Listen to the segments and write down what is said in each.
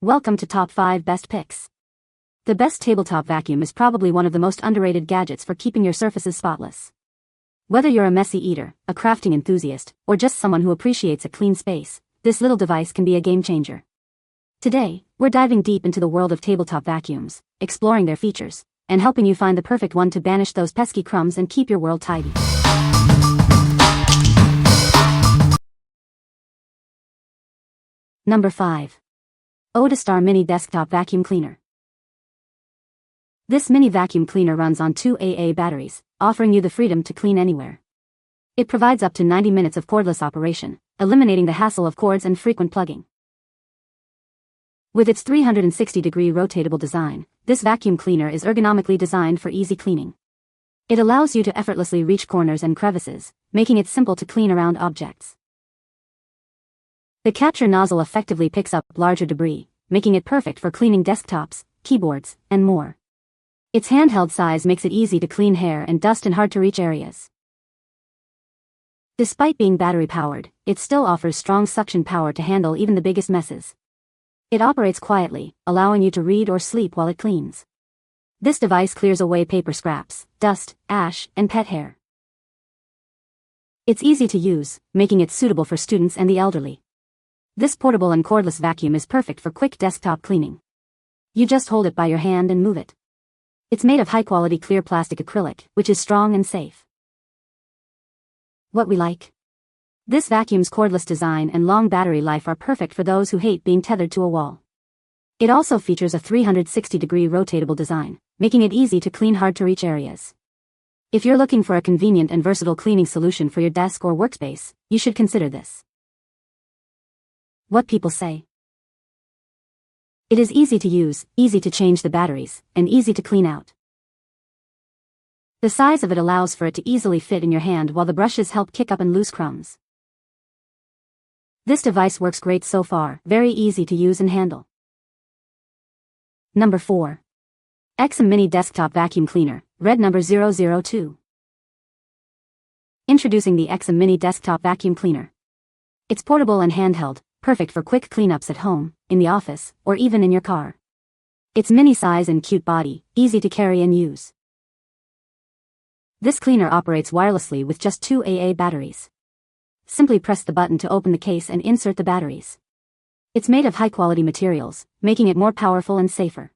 Welcome to Top 5 Best Picks. The best tabletop vacuum is probably one of the most underrated gadgets for keeping your surfaces spotless. Whether you're a messy eater, a crafting enthusiast, or just someone who appreciates a clean space, this little device can be a game changer. Today, we're diving deep into the world of tabletop vacuums, exploring their features, and helping you find the perfect one to banish those pesky crumbs and keep your world tidy. Number 5. ODISTAR Mini Desktop Vacuum Cleaner. This mini vacuum cleaner runs on 2 AA batteries, offering you the freedom to clean anywhere. It provides up to 90 minutes of cordless operation, eliminating the hassle of cords and frequent plugging. With its 360-degree rotatable design, this vacuum cleaner is ergonomically designed for easy cleaning. It allows you to effortlessly reach corners and crevices, making it simple to clean around objects. The capture nozzle effectively picks up larger debris, making it perfect for cleaning desktops, keyboards, and more. Its handheld size makes it easy to clean hair and dust in hard-to-reach areas. Despite being battery-powered, it still offers strong suction power to handle even the biggest messes. It operates quietly, allowing you to read or sleep while it cleans. This device clears away paper scraps, dust, ash, and pet hair. It's easy to use, making it suitable for students and the elderly. This portable and cordless vacuum is perfect for quick desktop cleaning. You just hold it by your hand and move it. It's made of high-quality clear plastic acrylic, which is strong and safe. What we like? This vacuum's cordless design and long battery life are perfect for those who hate being tethered to a wall. It also features a 360-degree rotatable design, making it easy to clean hard-to-reach areas. If you're looking for a convenient and versatile cleaning solution for your desk or workspace, you should consider this. What people say. It is easy to use, easy to change the batteries, and easy to clean out. The size of it allows for it to easily fit in your hand while the brushes help kick up and loose crumbs. This device works great so far, very easy to use and handle. Number 4. ECSEM Mini Desktop Vacuum Cleaner, red number 002. Introducing the ECSEM Mini Desktop Vacuum Cleaner. It's portable and handheld, perfect for quick cleanups at home, in the office, or even in your car. Its mini size and cute body, easy to carry and use. This cleaner operates wirelessly with just 2 AA batteries. Simply press the button to open the case and insert the batteries. It's made of high-quality materials, making it more powerful and safer.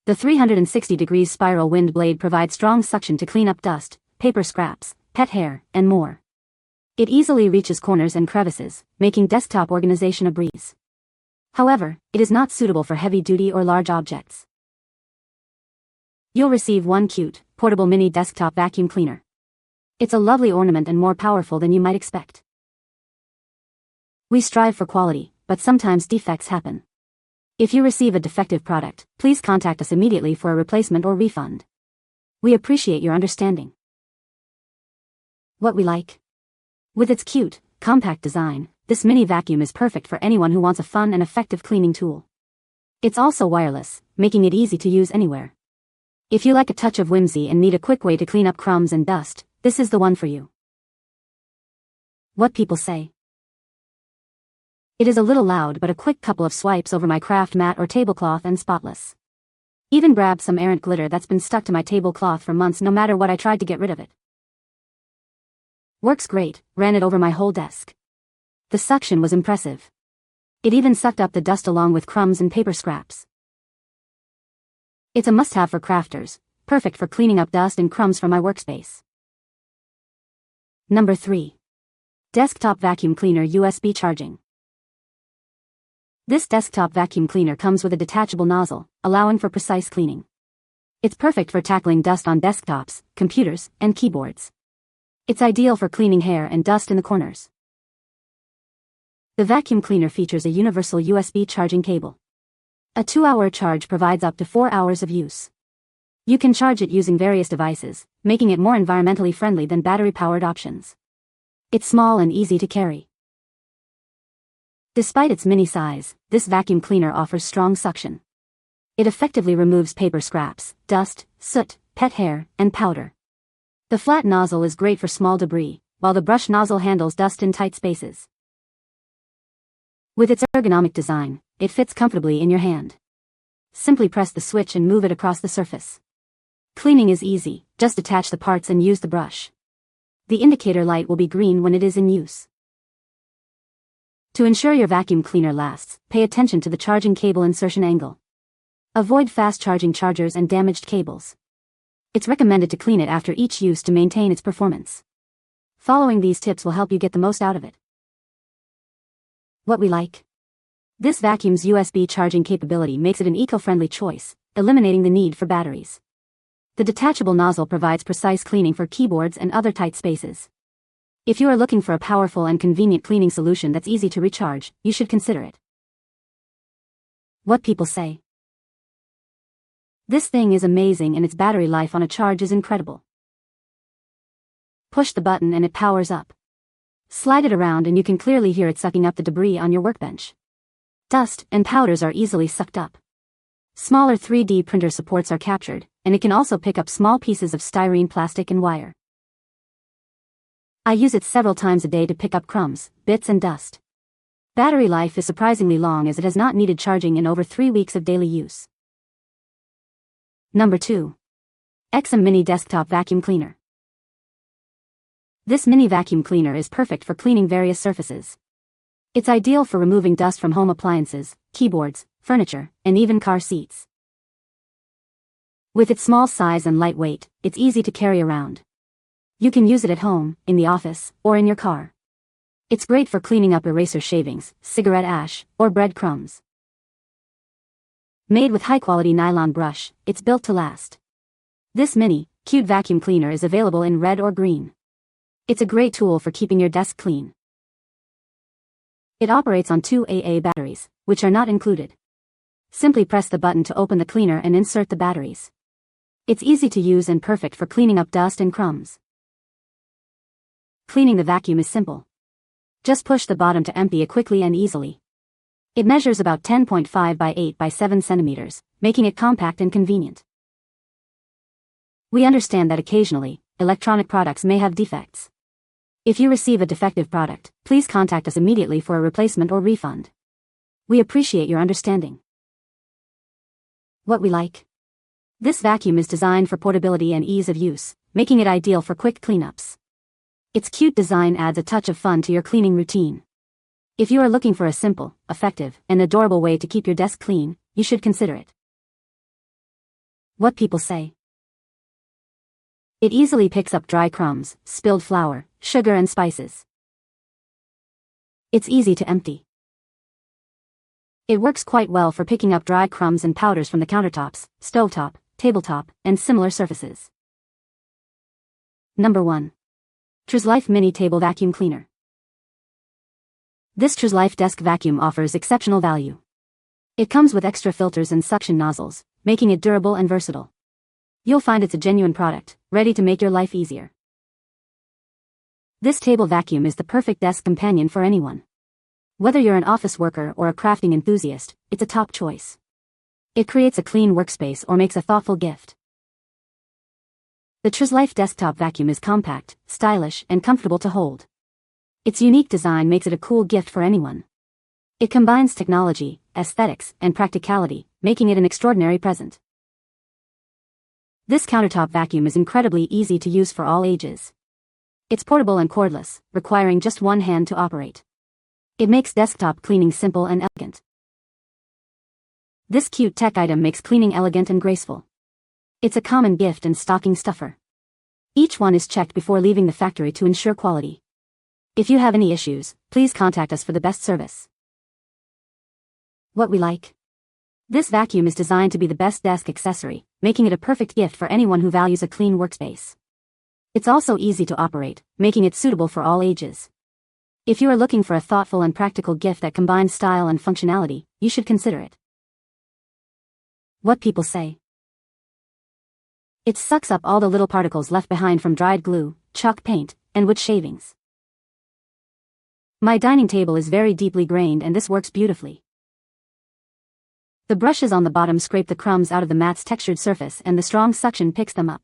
The 360-degree spiral wind blade provides strong suction to clean up dust, paper scraps, pet hair, and more. It easily reaches corners and crevices, making desktop organization a breeze. However, it is not suitable for heavy-duty or large objects. You'll receive one cute, portable mini desktop vacuum cleaner. It's a lovely ornament and more powerful than you might expect. We strive for quality, but sometimes defects happen. If you receive a defective product, please contact us immediately for a replacement or refund. We appreciate your understanding. What we like? With its cute, compact design, this mini vacuum is perfect for anyone who wants a fun and effective cleaning tool. It's also wireless, making it easy to use anywhere. If you like a touch of whimsy and need a quick way to clean up crumbs and dust, this is the one for you. What people say. It is a little loud, but a quick couple of swipes over my craft mat or tablecloth and spotless. Even grabbed some errant glitter that's been stuck to my tablecloth for months no matter what I tried to get rid of it. Works great, ran it over my whole desk. The suction was impressive. It even sucked up the dust along with crumbs and paper scraps. It's a must-have for crafters, perfect for cleaning up dust and crumbs from my workspace. Number 3. Desktop Vacuum Cleaner USB Charging. This desktop vacuum cleaner comes with a detachable nozzle, allowing for precise cleaning. It's perfect for tackling dust on desktops, computers, and keyboards. It's ideal for cleaning hair and dust in the corners. The vacuum cleaner features a universal USB charging cable. A 2-hour charge provides up to 4 hours of use. You can charge it using various devices, making it more environmentally friendly than battery-powered options. It's small and easy to carry. Despite its mini size, this vacuum cleaner offers strong suction. It effectively removes paper scraps, dust, soot, pet hair, and powder. The flat nozzle is great for small debris, while the brush nozzle handles dust in tight spaces. With its ergonomic design, it fits comfortably in your hand. Simply press the switch and move it across the surface. Cleaning is easy, just detach the parts and use the brush. The indicator light will be green when it is in use. To ensure your vacuum cleaner lasts, pay attention to the charging cable insertion angle. Avoid fast-charging chargers and damaged cables. It's recommended to clean it after each use to maintain its performance. Following these tips will help you get the most out of it. What we like. This vacuum's USB charging capability makes it an eco-friendly choice, eliminating the need for batteries. The detachable nozzle provides precise cleaning for keyboards and other tight spaces. If you are looking for a powerful and convenient cleaning solution that's easy to recharge, you should consider it. What people say. This thing is amazing and its battery life on a charge is incredible. Push the button and it powers up. Slide it around and you can clearly hear it sucking up the debris on your workbench. Dust and powders are easily sucked up. Smaller 3D printer supports are captured, and it can also pick up small pieces of styrene, plastic and wire. I use it several times a day to pick up crumbs, bits and dust. Battery life is surprisingly long as it has not needed charging in over 3 weeks of daily use. Number 2. ECSEM Mini Desktop Vacuum Cleaner. This mini vacuum cleaner is perfect for cleaning various surfaces. It's ideal for removing dust from home appliances, keyboards, furniture, and even car seats. With its small size and light weight, it's easy to carry around. You can use it at home, in the office, or in your car. It's great for cleaning up eraser shavings, cigarette ash, or bread crumbs. Made with high-quality nylon brush, it's built to last. This mini, cute vacuum cleaner is available in red or green. It's a great tool for keeping your desk clean. It operates on 2 AA batteries, which are not included. Simply press the button to open the cleaner and insert the batteries. It's easy to use and perfect for cleaning up dust and crumbs. Cleaning the vacuum is simple. Just push the bottom to empty it quickly and easily. It measures about 10.5 by 8 by 7 centimeters, making it compact and convenient. We understand that occasionally, electronic products may have defects. If you receive a defective product, please contact us immediately for a replacement or refund. We appreciate your understanding. What we like. This vacuum is designed for portability and ease of use, making it ideal for quick cleanups. Its cute design adds a touch of fun to your cleaning routine. If you are looking for a simple, effective, and adorable way to keep your desk clean, you should consider it. What people say. It easily picks up dry crumbs, spilled flour, sugar and spices. It's easy to empty. It works quite well for picking up dry crumbs and powders from the countertops, stovetop, tabletop, and similar surfaces. Number 1. TRZLIFE Mini Table Vacuum Cleaner. This TRZLIFE desk vacuum offers exceptional value. It comes with extra filters and suction nozzles, making it durable and versatile. You'll find it's a genuine product, ready to make your life easier. This table vacuum is the perfect desk companion for anyone. Whether you're an office worker or a crafting enthusiast, it's a top choice. It creates a clean workspace or makes a thoughtful gift. The TRZLIFE desktop vacuum is compact, stylish, and comfortable to hold. Its unique design makes it a cool gift for anyone. It combines technology, aesthetics, and practicality, making it an extraordinary present. This countertop vacuum is incredibly easy to use for all ages. It's portable and cordless, requiring just one hand to operate. It makes desktop cleaning simple and elegant. This cute tech item makes cleaning elegant and graceful. It's a common gift and stocking stuffer. Each one is checked before leaving the factory to ensure quality. If you have any issues, please contact us for the best service. What we like. This vacuum is designed to be the best desk accessory, making it a perfect gift for anyone who values a clean workspace. It's also easy to operate, making it suitable for all ages. If you are looking for a thoughtful and practical gift that combines style and functionality, you should consider it. What people say. It sucks up all the little particles left behind from dried glue, chalk paint, and wood shavings. My dining table is very deeply grained and this works beautifully. The brushes on the bottom scrape the crumbs out of the mat's textured surface and the strong suction picks them up.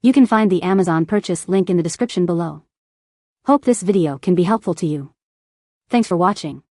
You can find the Amazon purchase link in the description below. Hope this video can be helpful to you. Thanks for watching.